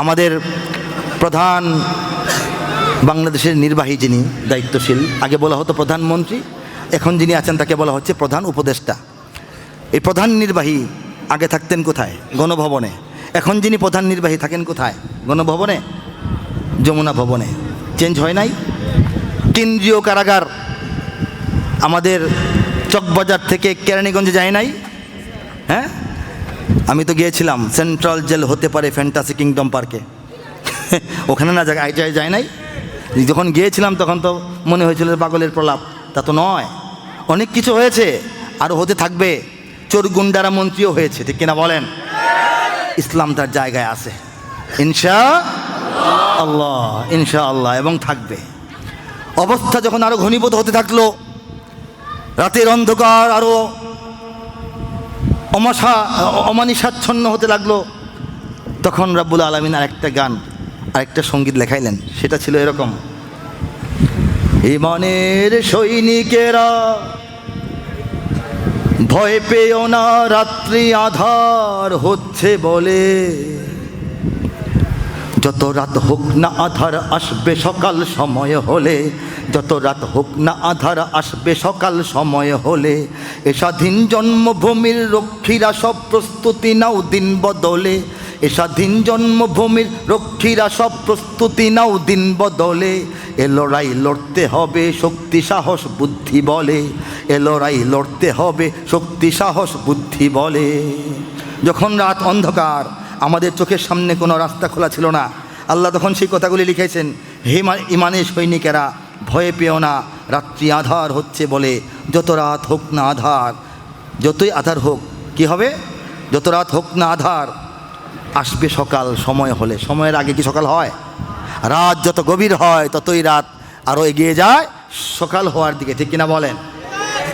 আমাদের প্রধান বাংলাদেশের নির্বাহী যিনি দায়িত্বশীল, আগে বলা হতো প্রধানমন্ত্রী, এখন যিনি আছেন তাকে বলা হচ্ছে প্রধান উপদেষ্টা। এই প্রধান নির্বাহী আগে থাকতেন কোথায়? গণভবনে। এখন যিনি প্রধান নির্বাহী থাকেন কোথায়? গণভবনে, যমুনা ভবনে। চেঞ্জ হয় নাই? কেন্দ্রীয় কারাগার আমাদের চকবাজার থেকে কেরানীগঞ্জে যায় নাই? হ্যাঁ, আমি তো গিয়েছিলাম। সেন্ট্রাল জেল হতে পারে ফ্যান্টাসি কিংডম পার্কে, ওখানে না যায় নাই? যখন গিয়েছিলাম তখন তো মনে হয়েছিল পাগলের প্রলাপ, তা তো নয়। অনেক কিছু হয়েছে, আর হতে থাকবে। চোর গুন্ডারা মন্ত্রীও হয়েছে, ঠিক কিনা বলেন? ইসলাম তার জায়গায় আছে ইনশাআল্লাহ, ইনশাআল্লাহ, এবং থাকবে। অবস্থা যখন আরো ঘনীভূত হতে থাকলো, রাতের অন্ধকার আরো অমানিসাচ্ছন্ন হতে লাগলো, তখন রব্বুল আলামিন আরেকটা গান, আরেকটা সঙ্গীত লেখাইলেন। সেটা ছিল এরকম: ইমানের সৈনিকেরা ভয় পেও না, রাত্রি আধার হচ্ছে বলে, যত রাত হোক না আধার আসবে সকাল সময় হলে, যত রাত হোক না আধার আসবে সকাল সময় হলে, এ স্বাধীন জন্মভূমির রক্ষীরা সব প্রস্তুতি নাও দিন বদলে, এ স্বাধীন জন্মভূমির রক্ষীরা সব প্রস্তুতি নাও দিন বদলে, এ লড়াই লড়তে হবে শক্তি সাহস বুদ্ধি বলে, এ লড়াই লড়তে হবে শক্তি সাহস বুদ্ধি বলে। যখন রাত অন্ধকার, আমাদের চোখের সামনে কোনো রাস্তা খোলা ছিল না, আল্লাহ তখন সেই কথাগুলি লিখেছেন: হে ইমানের সৈনিকেরা, ভয়ে পেও না, রাত্রি আধার হচ্ছে বলে, যত রাত হোক না আধার, যতই আধার হোক কি হবে? যত রাত হোক না আধার আসবে সকাল সময় হলে। সময়ের আগে কি সকাল হয়? রাত যত গভীর হয় ততই রাত আরও এগিয়ে যায় সকাল হওয়ার দিকে, ঠিক কিনা বলেন?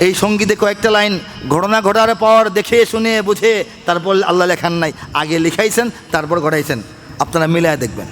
এই সঙ্গীতে কয়েকটা লাইন ঘটনা ঘটার পর দেখে শুনে বুঝে তারপর আল্লাহ লেখান নাই, আগে লিখাইছেন তারপর ঘটাইছেন। আপনারা মিলায় দেখবেন।